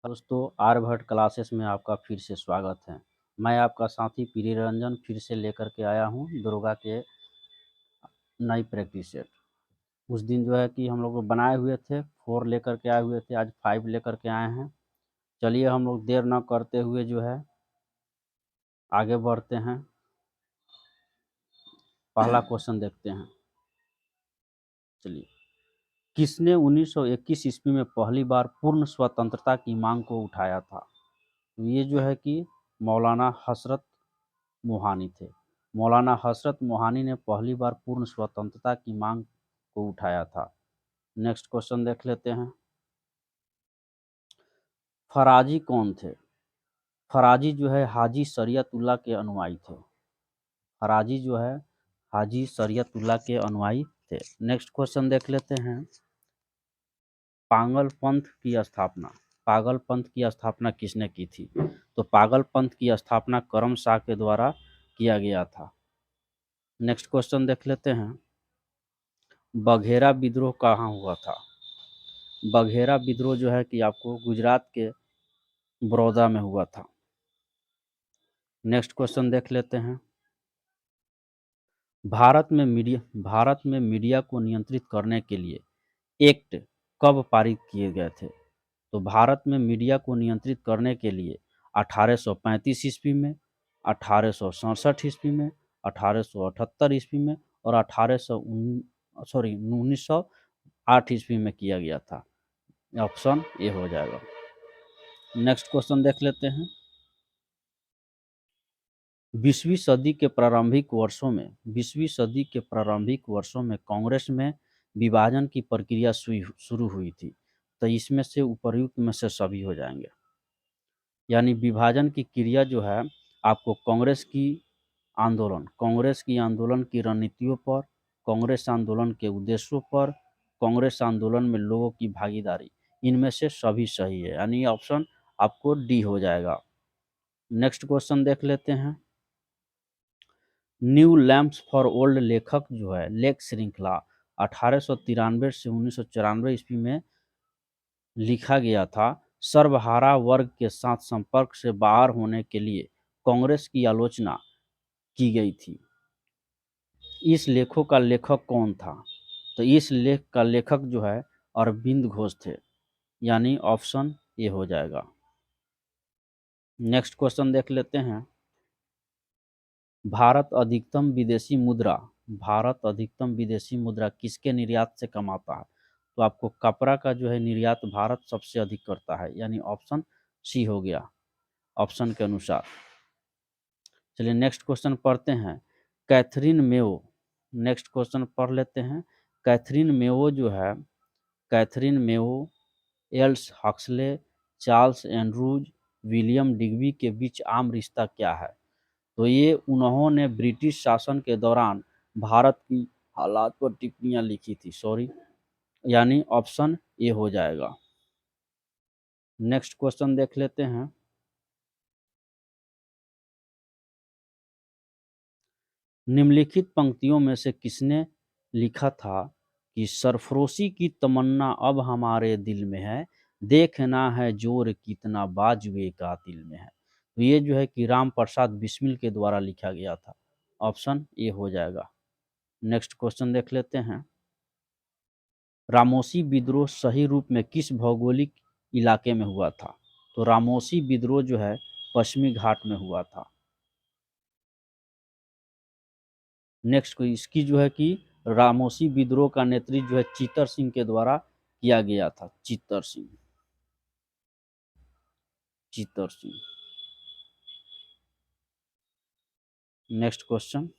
दोस्तों, आर्यभट्ट क्लासेस में आपका फिर से स्वागत है। मैं आपका साथी प्रिय रंजन फिर से लेकर के आया हूँ दुर्गा के नई प्रैक्टिस सेट। उस दिन जो है कि हम लोग बनाए हुए थे 4 लेकर के आए हुए थे, आज 5 लेकर के आए हैं। चलिए हम लोग देर न करते हुए जो है आगे बढ़ते हैं। पहला क्वेश्चन देखते हैं। चलिए, किसने 1921 ईस्वी में पहली बार पूर्ण स्वतंत्रता की मांग को उठाया था? तो ये जो है कि मौलाना हसरत मोहानी थे। मौलाना हसरत मोहानी ने पहली बार पूर्ण स्वतंत्रता की मांग को उठाया था। नेक्स्ट क्वेश्चन देख लेते हैं। फराजी कौन थे? फराजी जो है हाजी शरीयतुल्लाह के अनुयायी थे। फराजी जो है हाजी शरीयतुल्लाह के अनुयायी थे। नेक्स्ट क्वेश्चन देख लेते हैं। पागल पंथ की स्थापना पागल पंथ की स्थापना किसने की थी? तो पागल पंथ की स्थापना करम शाह के द्वारा किया गया था। नेक्स्ट क्वेश्चन देख लेते हैं। बघेरा विद्रोह कहाँ हुआ था? बघेरा विद्रोह जो है कि आपको गुजरात के बड़ौदा में हुआ था। नेक्स्ट क्वेश्चन देख लेते हैं। भारत में मीडिया को नियंत्रित करने के लिए एक्ट कब पारित किए गए थे? तो भारत में मीडिया को नियंत्रित करने के लिए 1835 ईस्वी में, 1867 ईस्वी में, 1878 ईस्वी में और 1908 ईस्वी में किया गया था। ऑप्शन ए हो जाएगा। नेक्स्ट क्वेश्चन देख लेते हैं। 20वीं सदी के प्रारंभिक वर्षों में कांग्रेस में विभाजन की प्रक्रिया शुरू हुई थी। तो इसमें से उपर्युक्त में से सभी हो जाएंगे। यानी विभाजन की क्रिया जो है आपको कांग्रेस की आंदोलन की रणनीतियों पर, कांग्रेस आंदोलन के उद्देश्यों पर, कांग्रेस आंदोलन में लोगों की भागीदारी, इनमें से सभी सही है। यानी ऑप्शन आपको डी हो जाएगा। नेक्स्ट क्वेश्चन देख लेते हैं। न्यू लैम्प्स फॉर ओल्ड लेखक जो है लेख श्रृंखला 1893 से 1994 ईस्वी में लिखा गया था। सर्वहारा वर्ग के साथ संपर्क से बाहर होने के लिए कांग्रेस की आलोचना की गई थी। इस लेखों का लेखक कौन था? तो इस लेख का लेखक जो है अरविंद घोष थे। यानी ऑप्शन ए हो जाएगा। नेक्स्ट क्वेश्चन देख लेते हैं। भारत अधिकतम विदेशी मुद्रा किसके निर्यात से कमाता है? तो आपको कपड़ा का जो है निर्यात भारत सबसे अधिक करता है। यानी ऑप्शन सी हो गया ऑप्शन के अनुसार। चलिए नेक्स्ट क्वेश्चन पढ़ते हैं। कैथरीन मेयो नेक्स्ट क्वेश्चन पढ़ लेते हैं। Catherine Mayo else Huxley, Charles Andrews, William Digby के बीच आम रिश्ता क्या है? तो ये उन्होंने ब्रिटिश शासन के दौरान भारत की हालात पर टिप्पणियां लिखी थी। यानी ऑप्शन ए हो जाएगा। नेक्स्ट क्वेश्चन देख लेते हैं। निम्नलिखित पंक्तियों में से किसने लिखा था कि सरफरोशी की तमन्ना अब हमारे दिल में है, देखना है जोर कितना बाजुए कातिल में है? तो ये जो है कि राम प्रसाद बिस्मिल के द्वारा लिखा गया था। ऑप्शन ए हो जाएगा। नेक्स्ट क्वेश्चन देख लेते हैं। रामोसी विद्रोह सही रूप में किस भौगोलिक इलाके में हुआ था? तो रामोसी विद्रोह जो है पश्चिमी घाट में हुआ था। नेक्स्ट इसकी जो है कि रामोसी विद्रोह का नेतृत्व जो है चीतर सिंह के द्वारा किया गया था। चीतर सिंह। Next question.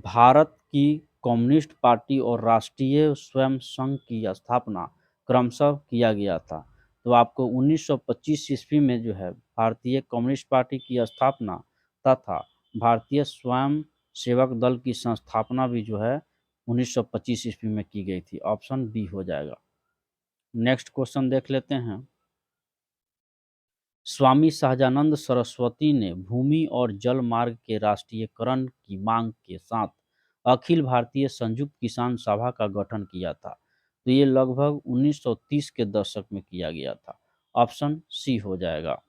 भारत की कम्युनिस्ट पार्टी और राष्ट्रीय स्वयं संघ की स्थापना क्रमशः किया गया था। तो आपको 1925 ईस्वी में जो है भारतीय कम्युनिस्ट पार्टी की स्थापना तथा भारतीय स्वयं सेवक दल की संस्थापना भी जो है 1925 ईस्वी में की गई थी। ऑप्शन बी हो जाएगा। नेक्स्ट क्वेश्चन देख लेते हैं। स्वामी सहजानंद सरस्वती ने भूमि और जल मार्ग के राष्ट्रीयकरण की मांग के साथ अखिल भारतीय संयुक्त किसान सभा का गठन किया था। तो ये लगभग 1930 के दशक में किया गया था। ऑप्शन सी हो जाएगा।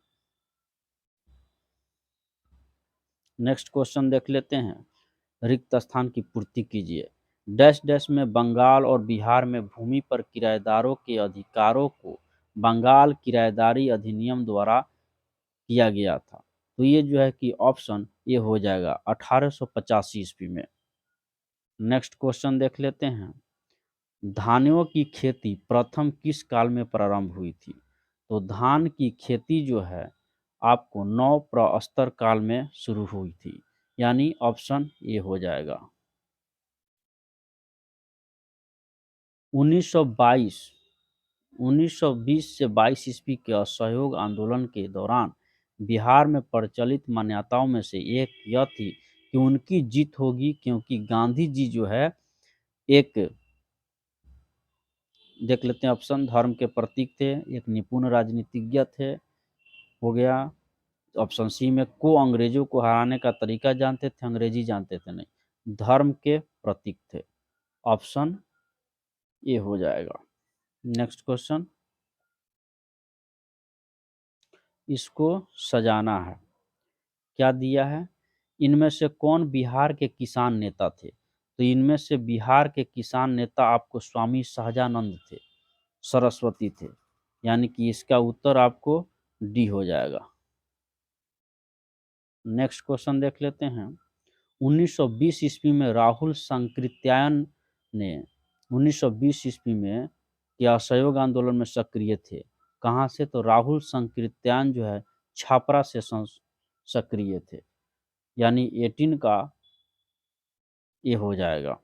नेक्स्ट क्वेश्चन देख लेते हैं। रिक्त स्थान की पूर्ति कीजिए। डैश डैश में बंगाल और बिहार में भूमि पर किराएदारों के अधिकारों को बंगाल किराएदारी अधिनियम द्वारा किया गया था। तो ये जो है कि ऑप्शन ये हो जाएगा 1885 ईस्वी में। नेक्स्ट क्वेश्चन देख लेते हैं। धानों की खेती प्रथम किस काल में प्रारंभ हुई थी? तो धान की खेती जो है आपको नव प्रस्तर काल में शुरू हुई थी, यानी ऑप्शन ए हो जाएगा। 1922 1920 से 22 ईस्वी के असहयोग आंदोलन के दौरान बिहार में प्रचलित मान्यताओं में से एक यह थी कि उनकी जीत होगी, क्योंकि गांधी जी जो है एक, देख लेते हैं ऑप्शन, धर्म के प्रतीक थे, एक निपुण राजनीतिज्ञ थे, हो गया। ऑप्शन सी में को अंग्रेजों को हराने का तरीका जानते थे, अंग्रेजी जानते थे नहीं, धर्म के प्रतीक थे। ऑप्शन ए हो जाएगा। Next question. इसको सजाना है, क्या दिया है? इनमें से कौन बिहार के किसान नेता थे? तो इनमें से बिहार के किसान नेता आपको स्वामी सहजानंद थे, सरस्वती थे, यानी कि इसका उत्तर आपको डी हो जाएगा। नेक्स्ट क्वेश्चन देख लेते हैं। 1920 ईस्वी में राहुल सांकृत्यायन ने 1920 ईस्वी में के असहयोग आंदोलन में सक्रिय थे। कहाँ से? तो राहुल सांकृत्यायन जो है छापरा से सक्रिय थे, यानी 18 का ये हो जाएगा।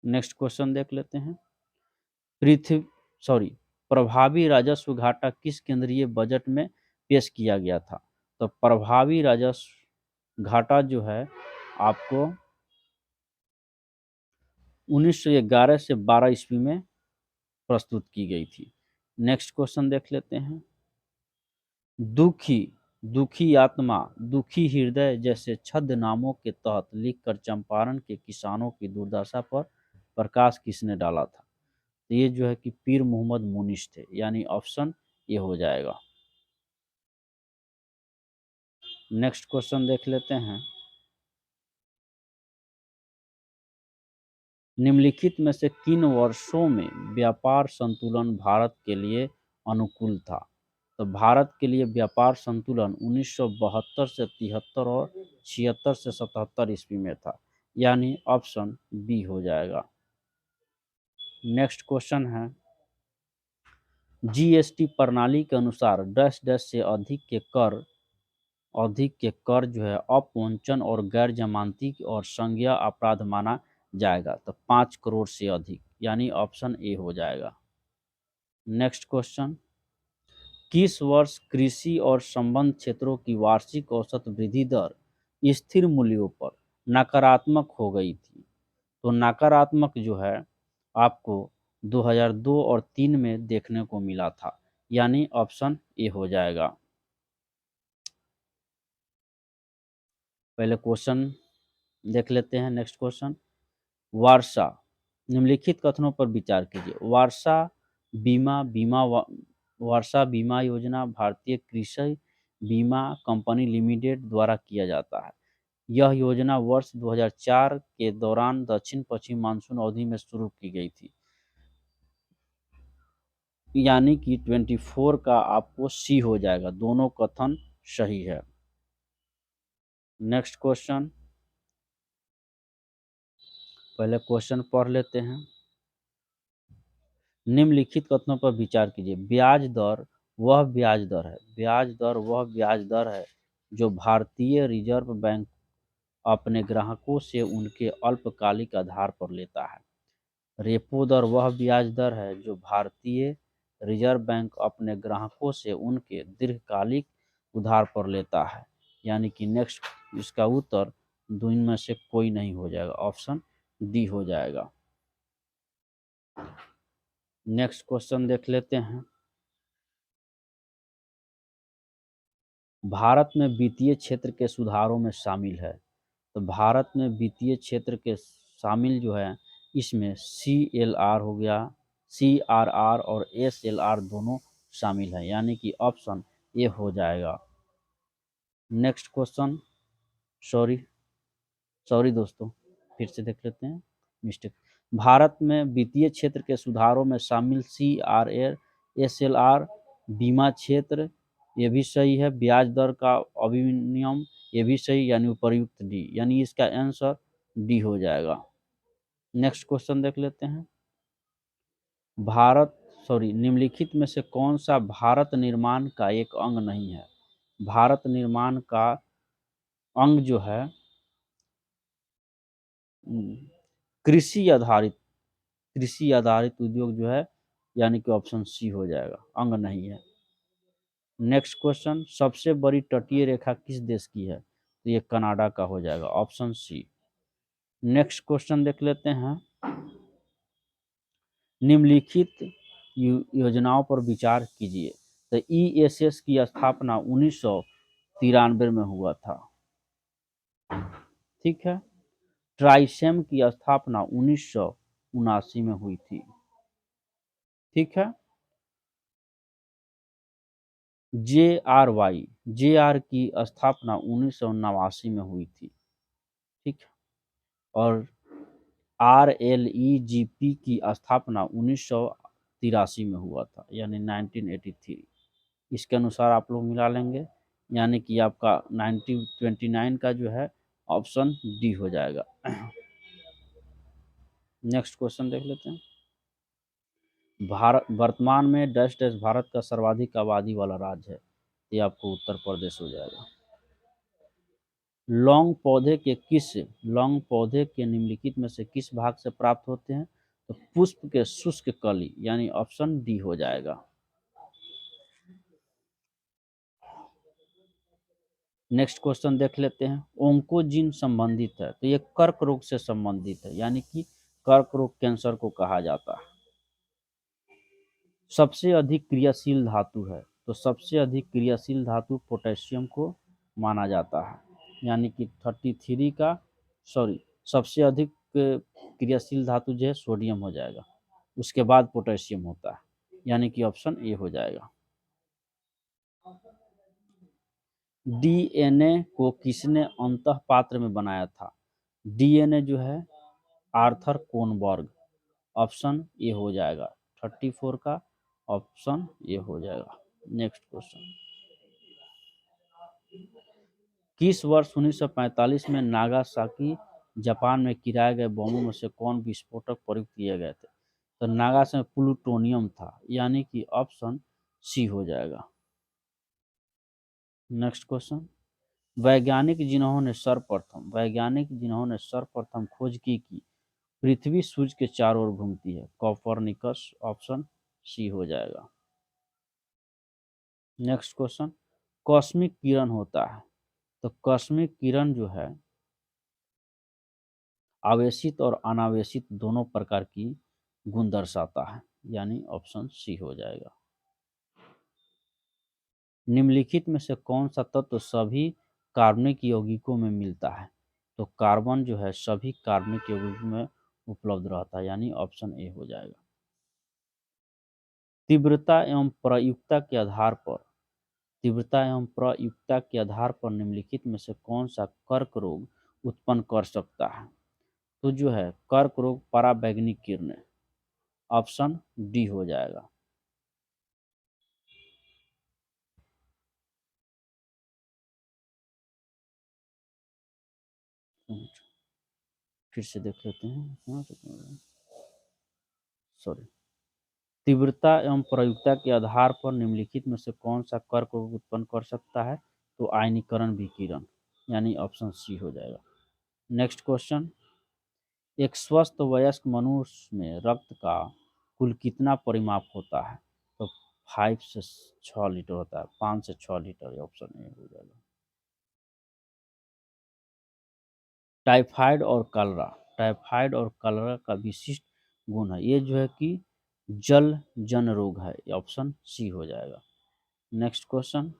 नेक्स्ट क्वेश्चन देख लेते हैं। पृथ्वी सॉरी प्रभावी राजस्व घाटा किस केंद्रीय बजट में पेश किया गया था? तो प्रभावी राजस्व घाटा जो है आपको 1911 से 12 ईस्वी में प्रस्तुत की गई थी। नेक्स्ट क्वेश्चन देख लेते हैं। दुखी दुखी आत्मा दुखी हृदय जैसे छद्म नामों के तहत लिखकर चंपारण के किसानों की दुर्दशा पर प्रकाश किसने डाला था? तो ये जो है कि पीर मोहम्मद मुनिश थे, यानी ऑप्शन ये हो जाएगा। नेक्स्ट क्वेश्चन देख लेते हैं। निम्नलिखित में से किन वर्षों में व्यापार संतुलन भारत के लिए अनुकूल था? तो भारत के लिए व्यापार संतुलन 1972 से 73 और 76 से 77 ईस्वी में था, यानी ऑप्शन बी हो जाएगा। नेक्स्ट क्वेश्चन है। जीएसटी प्रणाली के अनुसार डैश डैश से अधिक के कर जो है अपवंचन और गैर जमानती और संज्ञेय अपराध माना जाएगा। तो 5 करोड़ से अधिक, यानी ऑप्शन ए हो जाएगा। Next question. किस वर्ष कृषि और संबद्ध क्षेत्रों की वार्षिक औसत वृद्धि दर स्थिर मूल्यों पर नकारात्मक हो गई थी? तो नकारात्मक जो है आपको 2002 और 3 में देखने को मिला था, यानी ऑप्शन ए हो जाएगा। पहले क्वेश्चन देख लेते हैं। Next question. वारसा निम्नलिखित कथनों पर विचार कीजिए। वारसा बीमा योजना भारतीय कृषि बीमा कंपनी लिमिटेड द्वारा किया जाता है। यह योजना वर्ष 2004 के दौरान दक्षिण पश्चिम मानसून अवधि में शुरू की गई थी, यानी कि 24 का आपको सी हो जाएगा। दोनों कथन सही है। Next question. पहले क्वेश्चन पढ़ लेते हैं। निम्नलिखित कथनों पर विचार कीजिए। ब्याज दर वह ब्याज दर है जो भारतीय रिजर्व बैंक अपने ग्राहकों से उनके अल्पकालिक आधार पर लेता है। रेपो दर वह ब्याज दर है जो भारतीय रिजर्व बैंक अपने ग्राहकों से उनके दीर्घकालिक उधार पर लेता है, यानी कि नेक्स्ट इसका उत्तर दो इनमें से कोई नहीं हो जाएगा, ऑप्शन डी हो जाएगा। नेक्स्ट क्वेश्चन देख लेते हैं। भारत में वित्तीय क्षेत्र के सुधारों में शामिल है। तो भारत में वित्तीय क्षेत्र के शामिल जो है इसमें CLR हो गया, CRR और SLR दोनों शामिल है, यानी कि ऑप्शन ए हो जाएगा। नेक्स्ट क्वेश्चन, सॉरी सॉरी दोस्तों, फिर से देख लेते हैं, मिस्टेक। भारत में वित्तीय क्षेत्र के सुधारों में शामिल CRA SLR, बीमा क्षेत्र, ये भी सही है, ब्याज दर का अविनियम, ये भी सही, यानी उपर्युक्त डी, यानी इसका आंसर डी हो जाएगा। नेक्स्ट क्वेश्चन देख लेते हैं। निम्नलिखित में से कौन सा भारत निर्माण का एक अंग नहीं है? भारत निर्माण का अंग जो है कृषि आधारित उद्योग जो है, यानी कि ऑप्शन सी हो जाएगा, अंग नहीं है। नेक्स्ट क्वेश्चन, सबसे बड़ी तटीय रेखा किस देश की है? तो ये कनाडा का हो जाएगा, ऑप्शन सी। नेक्स्ट क्वेश्चन देख लेते हैं। निम्नलिखित योजनाओं पर विचार कीजिए। तो ESS की स्थापना 1993 में हुआ था, ठीक है। ट्राइसेम की स्थापना 1979 में हुई थी, ठीक है। JR की स्थापना 1989 में हुई थी, ठीक है। और RLEGP की स्थापना 1983 में हुआ था, यानी 1983। इसके अनुसार आप लोग मिला लेंगे, यानी कि आपका 1929 का जो है ऑप्शन डी हो जाएगा। नेक्स्ट क्वेश्चन देख लेते हैं। भारत वर्तमान में डैश डैश भारत का सर्वाधिक आबादी वाला राज्य है? ये आपको उत्तर प्रदेश हो जाएगा। लौंग पौधे के निम्नलिखित में से किस भाग से प्राप्त होते हैं? तो पुष्प के शुष्क कली, यानी ऑप्शन डी हो जाएगा। नेक्स्ट क्वेश्चन देख लेते हैं। ओंकोजिन संबंधित है, तो ये कर्क रोग से संबंधित है, यानी कि कर्क रोग कैंसर को कहा जाता है। सबसे अधिक क्रियाशील धातु है, तो सबसे अधिक क्रियाशील धातु पोटेशियम को माना जाता है, यानी कि 33 का सबसे अधिक क्रियाशील धातु जो है सोडियम हो जाएगा, उसके बाद पोटेशियम होता है, यानी कि ऑप्शन ए हो जाएगा। DNA को किसने अंतः पात्र में बनाया था? DNA जो है आर्थर कोनबर्ग, ऑप्शन ए हो जाएगा। 34 का ऑप्शन ए हो जाएगा। नेक्स्ट क्वेश्चन, किस वर्ष 1945 में नागासाकी जापान में गिराए गए बमों में से कौन विस्फोटक प्रयुक्त किए गए थे? तो नागासाकी में प्लूटोनियम था, यानी कि ऑप्शन सी हो जाएगा। नेक्स्ट क्वेश्चन, वैज्ञानिक जिन्होंने सर्वप्रथम खोज की पृथ्वी सूर्य के चारों ओर घूमती है? कोपरनिकस, ऑप्शन सी हो जाएगा। नेक्स्ट क्वेश्चन, कॉस्मिक किरण होता है, तो कॉस्मिक किरण जो है आवेशित और अनावेशित दोनों प्रकार की गुण दर्शाता है, यानी ऑप्शन सी हो जाएगा। निम्नलिखित में से कौन सा तत्व सभी कार्बनिक यौगिकों में मिलता है? तो कार्बन जो है सभी कार्बनिक यौगिकों में उपलब्ध रहता है, यानी ऑप्शन ए हो जाएगा। तीव्रता एवं प्रयुक्तता के आधार पर निम्नलिखित में से कौन सा कर्क रोग उत्पन्न कर सकता है? तो जो है कर्क रोग पराबैंगनी किरणें, ऑप्शन डी हो जाएगा। फिर से देख लेते हैं, सॉरी। तीव्रता एवं प्रयुक्तता के आधार पर निम्नलिखित में से कौन सा कर्क रोग उत्पन्न कर सकता है? तो आयनीकरण विकिरण, यानी ऑप्शन सी हो जाएगा। नेक्स्ट क्वेश्चन, एक स्वस्थ वयस्क मनुष्य में रक्त का कुल कितना परिमाप होता है? तो 5 से 6 लीटर होता है, 5 से 6 लीटर, ऑप्शन ए हो जाएगा। टाइफाइड और कलरा का विशिष्ट गुण है, ये जो है कि जल जन रोग है, ऑप्शन सी हो जाएगा। नेक्स्ट क्वेश्चन,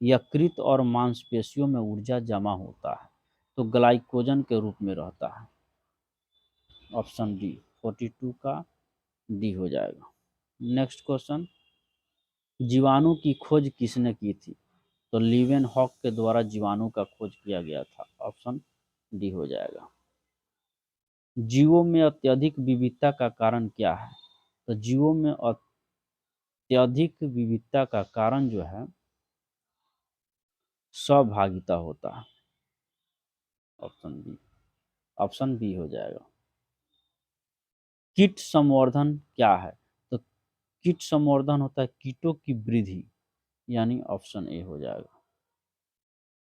यकृत और मांसपेशियों में ऊर्जा जमा होता है, तो ग्लाइकोजन के रूप में रहता है, ऑप्शन डी। 42 का डी हो जाएगा। नेक्स्ट क्वेश्चन, जीवाणु की खोज किसने की थी? तो लीवेनहॉक के द्वारा जीवाणु का खोज किया गया था। ऑप्शन डी हो जाएगा। जीवों में अत्यधिक विविधता का कारण क्या है? तो जीवों में अत्यधिक विविधता का कारण जो है सहभागिता होता है। ऑप्शन बी हो जाएगा। कीट संवर्धन क्या है? तो कीट संवर्धन होता है कीटों की वृद्धि, यानी ऑप्शन ए हो जाएगा।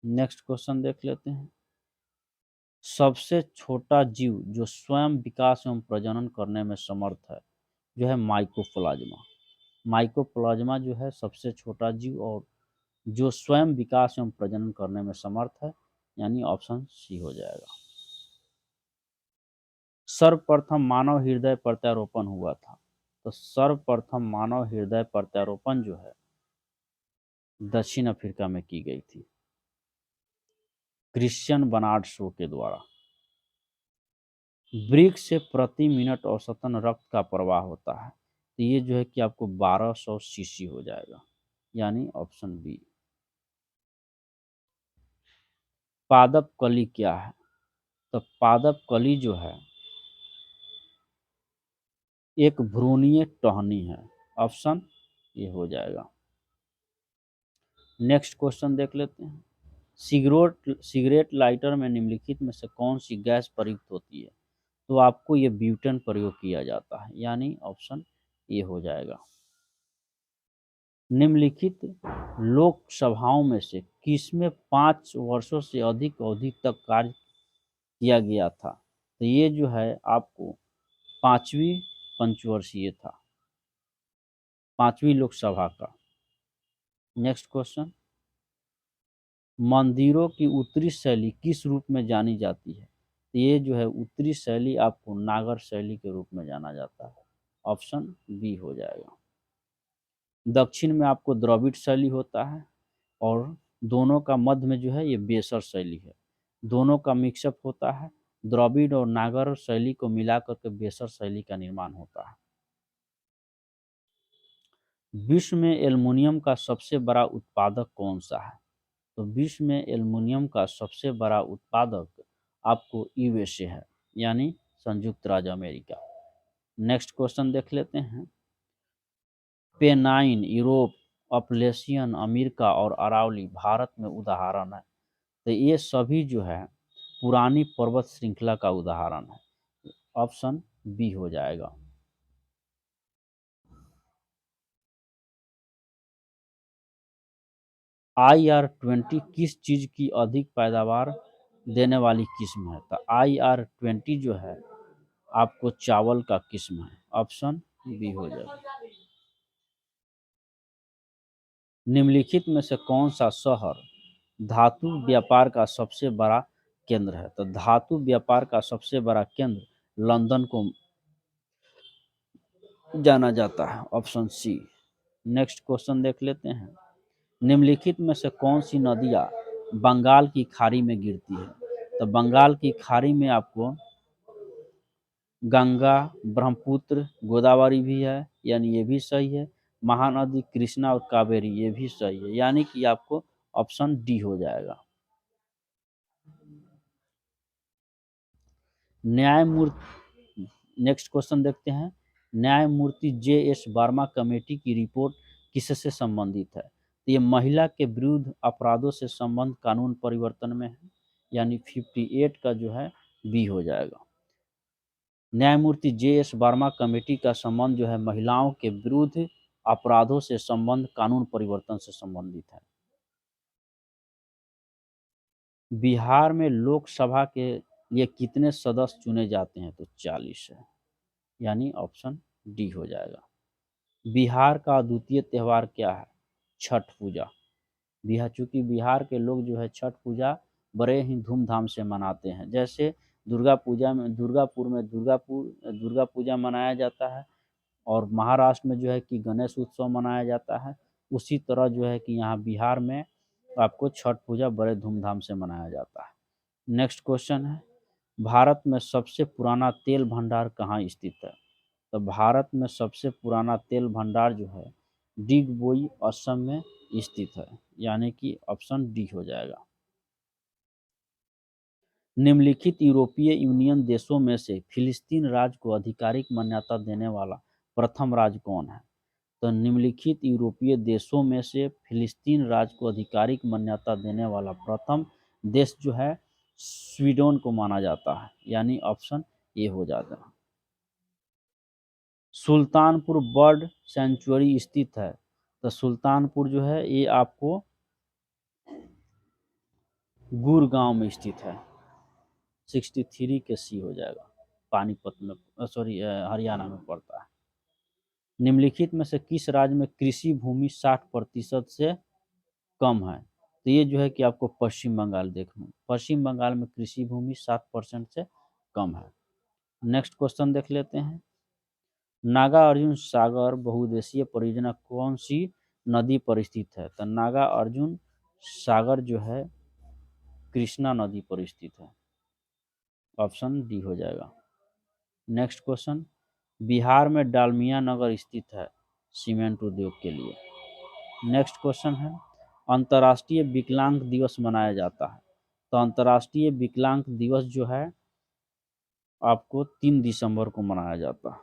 नेक्स्ट क्वेश्चन देख लेते हैं। सबसे छोटा जीव जो स्वयं विकास एवं प्रजनन करने में समर्थ है जो है माइकोप्लाज्मा। माइकोप्लाज्मा जो है सबसे छोटा जीव और जो स्वयं विकास एवं प्रजनन करने में समर्थ है, यानी ऑप्शन सी हो जाएगा। सर्वप्रथम मानव हृदय प्रत्यारोपण हुआ था। तो सर्वप्रथम मानव हृदय प्रत्यारोपण जो है दक्षिण अफ्रीका में की गई थी क्रिश्चियन बर्नार्ड शो के द्वारा। वृक्क से प्रति मिनट औसतन रक्त का प्रवाह होता है। तो ये जो है कि आपको 1200 सीसी हो जाएगा, यानी ऑप्शन बी। पादप कली क्या है? तो पादप कली जो है एक भ्रूणीय टहनी है। ऑप्शन ये हो जाएगा। नेक्स्ट क्वेश्चन देख लेते हैं। सिगरेट लाइटर में निम्नलिखित में से कौन सी गैस प्रयुक्त होती है? तो आपको ये ब्यूटेन प्रयोग किया जाता है, यानी ऑप्शन ए हो जाएगा। निम्नलिखित लोकसभाओं में से किसमें 5 वर्षों से अधिक अवधि तक कार्य किया गया था? तो ये जो है आपको पांचवी पंचवर्षीय था, पांचवी लोकसभा का। नेक्स्ट क्वेश्चन, मंदिरों की उत्तरी शैली किस रूप में जानी जाती है? तो ये जो है उत्तरी शैली आपको नागर शैली के रूप में जाना जाता है। ऑप्शन बी हो जाएगा। दक्षिण में आपको द्रविड़ शैली होता है और दोनों का मध्य में जो है ये बेसर शैली है। दोनों का मिक्सअप होता है, द्रविड़ और नागर शैली को मिलाकर के बेसर शैली का निर्माण होता है। विश्व में एल्युमिनियम का सबसे बड़ा उत्पादक कौन सा है? तो विश्व में एल्युमिनियम का सबसे बड़ा उत्पादक आपको यूएसए है, यानी संयुक्त राज्य अमेरिका। नेक्स्ट क्वेश्चन देख लेते हैं। पेनाइन यूरोप, अपलेशियन अमेरिका और अरावली भारत में उदाहरण है। तो ये सभी जो है पुरानी पर्वत श्रृंखला का उदाहरण है। ऑप्शन बी हो जाएगा। IR-20 किस चीज की अधिक पैदावार देने वाली किस्म है? तो IR-20 जो है आपको चावल का किस्म है। ऑप्शन बी हो जाएगा। निम्नलिखित में से कौन सा शहर धातु व्यापार का सबसे बड़ा केंद्र है? तो धातु व्यापार का सबसे बड़ा केंद्र लंदन को जाना जाता है। Option C. नेक्स्ट क्वेश्चन देख लेते हैं। निम्नलिखित में से कौन सी नदियाँ बंगाल की खाड़ी में गिरती है? तो बंगाल की खाड़ी में आपको गंगा, ब्रह्मपुत्र, गोदावरी भी है, यानी ये भी सही है। महानदी कृष्णा और कावेरी, ये भी सही है, यानी कि आपको ऑप्शन डी हो जाएगा। न्यायमूर्ति नेक्स्ट क्वेश्चन देखते हैं। न्यायमूर्ति JS वर्मा कमेटी की रिपोर्ट किससे संबंधित है? तो ये महिला के विरुद्ध अपराधों से संबंध कानून परिवर्तन में है, यानी 58 का जो है बी हो जाएगा। न्यायमूर्ति JS वर्मा कमेटी का संबंध जो है महिलाओं के विरुद्ध अपराधों से संबंध कानून परिवर्तन से संबंधित है। बिहार में लोकसभा के लिए कितने सदस्य चुने जाते हैं? तो 40 है, यानी ऑप्शन डी हो जाएगा। बिहार का अद्वितीय त्यौहार क्या है? छठ पूजा। चूंकि बिहार के लोग जो है छठ पूजा बड़े ही धूमधाम से मनाते हैं। जैसे दुर्गापुर में दुर्गा पूजा मनाया जाता है और महाराष्ट्र में जो है कि गणेश उत्सव मनाया जाता है, उसी तरह जो है कि यहाँ बिहार में आपको छठ पूजा बड़े धूमधाम से मनाया जाता है। नेक्स्ट क्वेश्चन है। भारत में सबसे पुराना तेल भंडार कहाँ स्थित है? तो भारत में सबसे पुराना तेल भंडार जो है डिगबोई असम में स्थित है, यानी कि ऑप्शन डी हो जाएगा। निम्नलिखित यूरोपीय यूनियन देशों में से फिलिस्तीन राज्य को आधिकारिक मान्यता देने वाला प्रथम राज्य कौन है? तो निम्नलिखित यूरोपीय देशों में से फिलिस्तीन राज्य को आधिकारिक मान्यता देने वाला प्रथम देश जो है स्वीडन को माना जाता है, यानी ऑप्शन ए हो जाता है। सुल्तानपुर बर्ड सेंचुरी स्थित है, तो सुल्तानपुर जो है ये आपको गुड़गांव में स्थित है। 63 के सी हो जाएगा। पानीपत में, सॉरी, हरियाणा में पड़ता है। निम्नलिखित में से किस राज्य में कृषि भूमि 60% से कम है? तो ये जो है कि आपको पश्चिम बंगाल देखना, पश्चिम बंगाल में कृषि भूमि 60% से कम है। नेक्स्ट क्वेश्चन देख लेते हैं। नागार्जुन सागर बहुउद्देशीय परियोजना कौन सी नदी पर स्थित है? तो नागार्जुन सागर जो है कृष्णा नदी पर स्थित है, ऑप्शन डी हो जाएगा। Next question. बिहार में डालमिया नगर स्थित है सीमेंट उद्योग के लिए। नेक्स्ट क्वेश्चन है, अंतर्राष्ट्रीय विकलांग दिवस मनाया जाता है, तो अंतर्राष्ट्रीय विकलांग दिवस जो है आपको 3 दिसंबर को मनाया जाता है।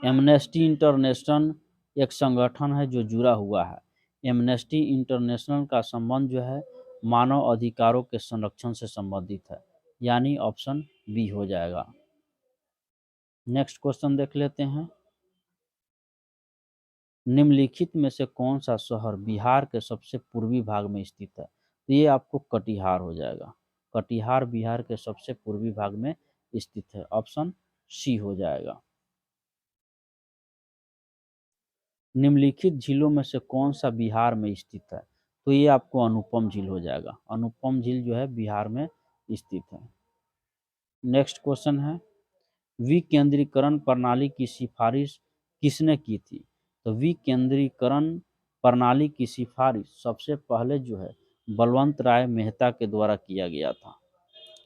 एमनेस्टी इंटरनेशनल एक संगठन है जो जुड़ा हुआ है। एमनेस्टी इंटरनेशनल का संबंध जो है मानव अधिकारों के संरक्षण से संबंधित है, यानी ऑप्शन बी हो जाएगा। नेक्स्ट क्वेश्चन देख लेते हैं। निम्नलिखित में से कौन सा शहर बिहार के सबसे पूर्वी भाग में स्थित है? तो ये आपको कटिहार हो जाएगा। कटिहार बिहार के सबसे पूर्वी भाग में स्थित है, ऑप्शन सी हो जाएगा। निम्नलिखित झीलों में से कौन सा बिहार में स्थित है? तो ये आपको अनुपम झील हो जाएगा। अनुपम झील जो है बिहार में स्थित है। नेक्स्ट क्वेश्चन है, विकेंद्रीकरण प्रणाली की सिफारिश किसने की थी? तो विकेंद्रीकरण प्रणाली की सिफारिश सबसे पहले जो है बलवंत राय मेहता के द्वारा किया गया था,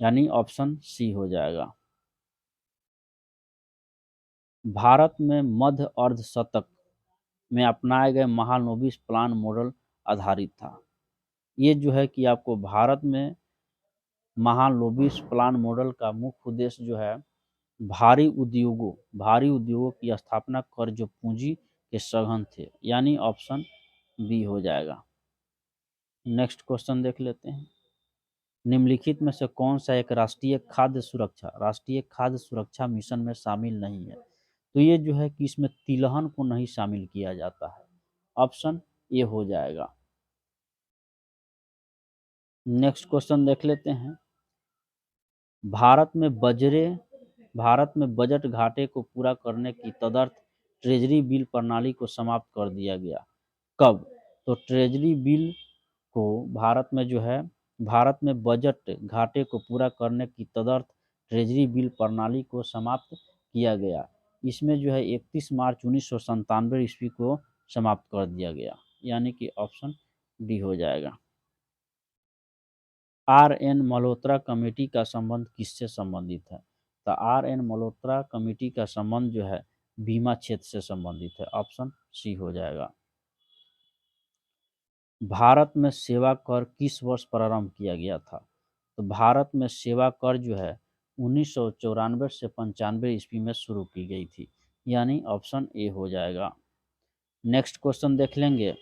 यानी ऑप्शन सी हो जाएगा। भारत में मध्य अर्धशतक में अपनाए गए महालनोबिस प्लान मॉडल आधारित था। ये जो है कि आपको भारत में महालनोबिस प्लान मॉडल का मुख्य उद्देश्य जो है भारी उद्योगों की स्थापना कर जो पूंजी के सघन थे, यानी ऑप्शन बी हो जाएगा। नेक्स्ट क्वेश्चन देख लेते हैं। निम्नलिखित में से कौन सा एक राष्ट्रीय खाद्य सुरक्षा मिशन में शामिल नहीं है? तो ये जो है कि इसमें तिलहन को नहीं शामिल किया जाता है, ऑप्शन ए हो जाएगा। नेक्स्ट क्वेश्चन देख लेते हैं। भारत में बजरे भारत में बजट घाटे को पूरा करने की तदर्थ ट्रेजरी बिल प्रणाली को समाप्त कर दिया गया। कब? तो ट्रेजरी बिल को भारत में बजट घाटे को पूरा करने की तदर्थ ट्रेजरी बिल प्रणाली को समाप्त किया गया। इसमें जो है 31 मार्च 1997 ईस्वी को समाप्त कर दिया गया, यानी कि ऑप्शन डी हो जाएगा। आर एन मल्होत्रा कमेटी का संबंध किससे संबंधित है? तो आर एन मल्होत्रा कमेटी का संबंध जो है बीमा क्षेत्र से संबंधित है, ऑप्शन सी हो जाएगा। भारत में सेवा कर किस वर्ष प्रारंभ किया गया था? तो भारत में सेवा कर जो है 1994 से 95 ईस्वी में शुरू की गई थी, यानी ऑप्शन ए हो जाएगा। नेक्स्ट क्वेश्चन देख लेंगे।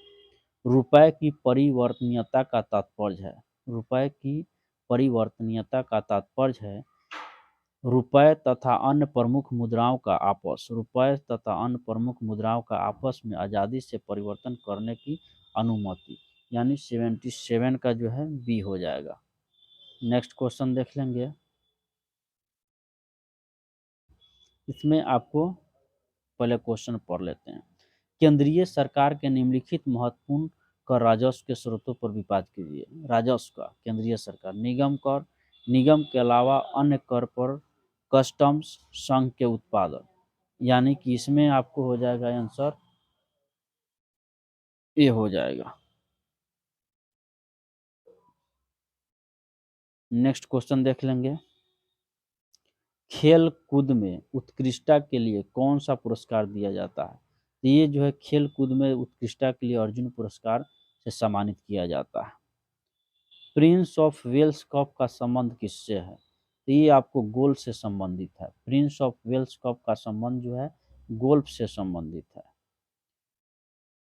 रुपए की परिवर्तनीयता का तात्पर्य है रुपए की परिवर्तनीयता का तात्पर्य है रुपए तथा अन्य प्रमुख मुद्राओं का आपस में आज़ादी से परिवर्तन करने की अनुमति, यानी 77 का जो है बी हो जाएगा। नेक्स्ट क्वेश्चन देख लेंगे। इसमें आपको पहले क्वेश्चन पढ़ लेते हैं। केंद्रीय सरकार के निम्नलिखित महत्वपूर्ण कर राजस्व के स्रोतों पर विचार कीजिए। राजस्व का केंद्रीय सरकार निगम कर, निगम के अलावा अन्य कर पर कस्टम्स, संघ के उत्पादन, यानी कि इसमें आपको हो जाएगा आंसर ए हो जाएगा। नेक्स्ट क्वेश्चन देख लेंगे। खेल कूद में उत्कृष्टता के लिए कौन सा पुरस्कार दिया जाता है? तो ये जो है खेल कूद में उत्कृष्टता के लिए अर्जुन पुरस्कार से सम्मानित किया जाता है। प्रिंस ऑफ वेल्स कप का संबंध किससे है? तो ये आपको गोल्फ से संबंधित है। प्रिंस ऑफ वेल्स कप का संबंध जो है गोल्फ से संबंधित है।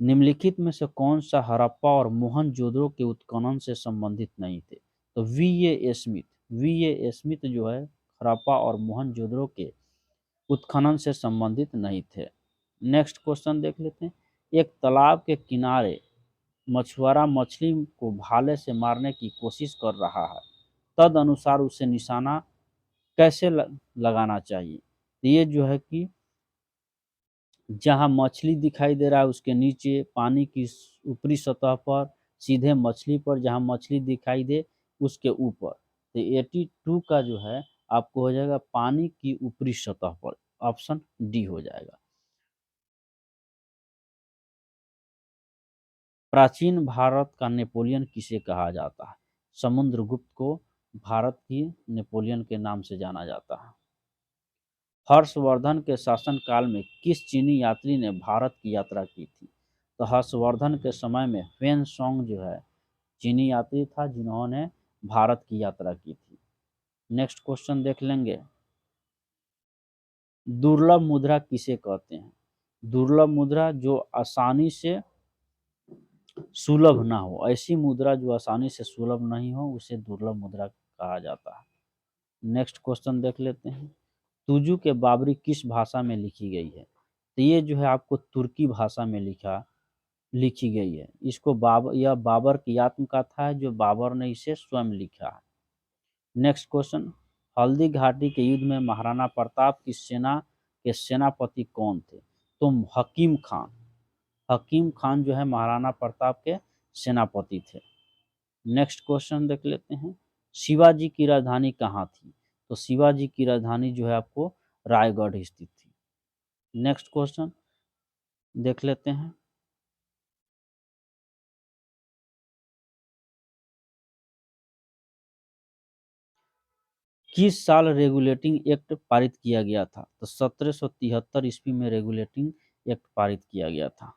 निम्नलिखित में से कौन सा हड़प्पा और मोहनजोदड़ो के उत्खनन से संबंधित नहीं थे? तो वी ए स्मिथ जो है हड़प्पा और मोहनजोदड़ो के उत्खनन से संबंधित नहीं थे। नेक्स्ट क्वेश्चन देख लेते हैं। एक तालाब के किनारे मछुआरा मछली को भाले से मारने की कोशिश कर रहा है, तद अनुसार उसे निशाना कैसे लगाना चाहिए? तो ये जो है कि जहाँ मछली दिखाई दे रहा है उसके नीचे पानी की ऊपरी सतह पर, सीधे मछली पर, जहाँ मछली दिखाई दे उसके ऊपर। तो 82 का जो है आपको हो जाएगा पानी की ऊपरी सतह पर। ऑप्शन डी हो जाएगा। प्राचीन भारत का नेपोलियन किसे कहा जाता है? समुद्रगुप्त को भारत की नेपोलियन के नाम से जाना जाता है। हर्षवर्धन के शासनकाल में किस चीनी यात्री ने भारत की यात्रा की थी? तो हर्षवर्धन के समय में फेन सोंग जो है चीनी यात्री था जिन्होंने भारत की यात्रा की थी। नेक्स्ट क्वेश्चन देख लेंगे। दुर्लभ मुद्रा किसे कहते हैं? दुर्लभ मुद्रा जो आसानी से सुलभ ना हो, ऐसी मुद्रा जो आसानी से सुलभ नहीं हो उसे दुर्लभ मुद्रा कहा जाता है। नेक्स्ट क्वेश्चन देख लेते हैं। तुजु के बाबरी किस भाषा में लिखी गई है? तो ये जो है आपको तुर्की भाषा में लिखी गई है। इसको यह बाबर की आत्मकथा है जो बाबर ने इसे स्वयं लिखा है। Next question. हल्दी घाटी के युद्ध में महाराणा प्रताप की सेना के सेनापति कौन थे? तो हकीम खान जो है महाराणा प्रताप के सेनापति थे। नेक्स्ट क्वेश्चन देख लेते हैं। शिवाजी की राजधानी कहाँ थी? तो शिवाजी की राजधानी जो है आपको रायगढ़ स्थित थी। नेक्स्ट क्वेश्चन देख लेते हैं। किस साल रेगुलेटिंग एक्ट पारित किया गया था? तो 1773 ईस्वी में रेगुलेटिंग एक्ट पारित किया गया था।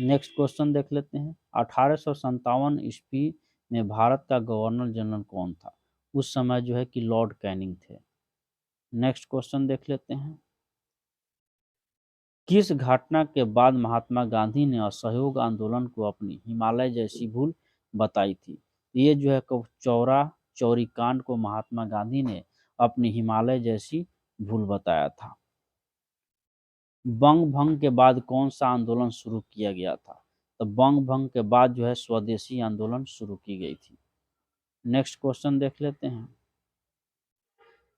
नेक्स्ट क्वेश्चन देख लेते हैं। 1857 ईस्वी में भारत का गवर्नर जनरल कौन था? उस समय जो है कि लॉर्ड कैनिंग थे। नेक्स्ट क्वेश्चन देख लेते हैं। किस घटना के बाद महात्मा गांधी ने असहयोग आंदोलन को अपनी हिमालय जैसी भूल बताई थी? ये जो है चौरी कांड को महात्मा गांधी ने अपनी हिमालय जैसी भूल बताया था। बंग भंग के बाद कौन सा आंदोलन शुरू किया गया था? तो बंग भंग के बाद जो है स्वदेशी आंदोलन शुरू की गई थी। नेक्स्ट क्वेश्चन देख लेते हैं।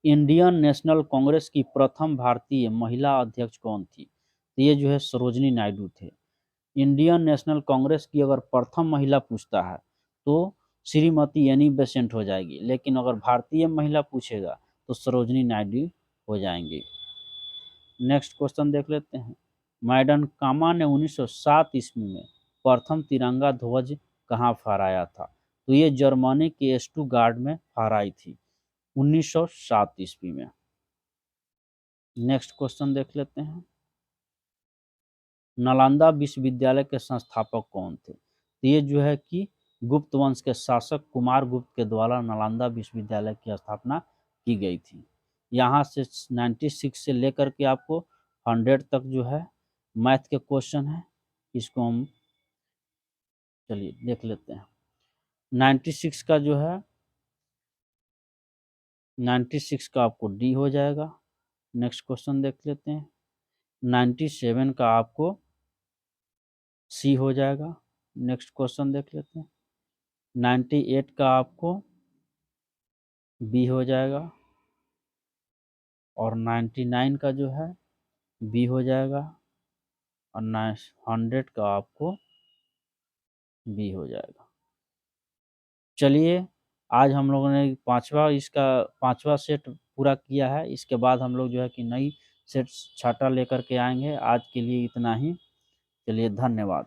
इंडियन नेशनल कांग्रेस की प्रथम भारतीय महिला अध्यक्ष कौन थी? तो ये जो है सरोजनी नायडू थे। इंडियन नेशनल कांग्रेस की अगर प्रथम महिला पूछता है तो श्रीमती एनी बेसेंट हो जाएगी, लेकिन अगर भारतीय महिला पूछेगा तो सरोजनी नायडू हो जाएंगी। नेक्स्ट क्वेश्चन देख लेते हैं। मैडम कामा ने 1907 ईस्वी में प्रथम तिरंगा ध्वज कहाँ फहराया था? तो ये जर्मनी के स्टुटगार्ट में फहराई थी 1907 ईस्वी में। नेक्स्ट क्वेश्चन देख लेते हैं। नालंदा विश्वविद्यालय के संस्थापक कौन थे? तो ये जो है कि गुप्त वंश के शासक कुमार गुप्त के द्वारा नालंदा विश्वविद्यालय की स्थापना की गई थी। यहाँ से 96 से लेकर के आपको 100 तक जो है मैथ के क्वेश्चन है। इसको हम चलिए देख लेते हैं। 96 का जो है 96 का आपको डी हो जाएगा। नेक्स्ट क्वेश्चन देख लेते हैं। 97 का आपको सी हो जाएगा। नेक्स्ट क्वेश्चन देख लेते हैं। 98 का आपको बी हो जाएगा और 99 का जो है बी हो जाएगा और 100 का आपको बी हो जाएगा। चलिए आज हम लोगों ने पांचवा सेट पूरा किया है। इसके बाद हम लोग जो है कि नई सेट छाटा लेकर के आएंगे। आज के लिए इतना ही। चलिए धन्यवाद।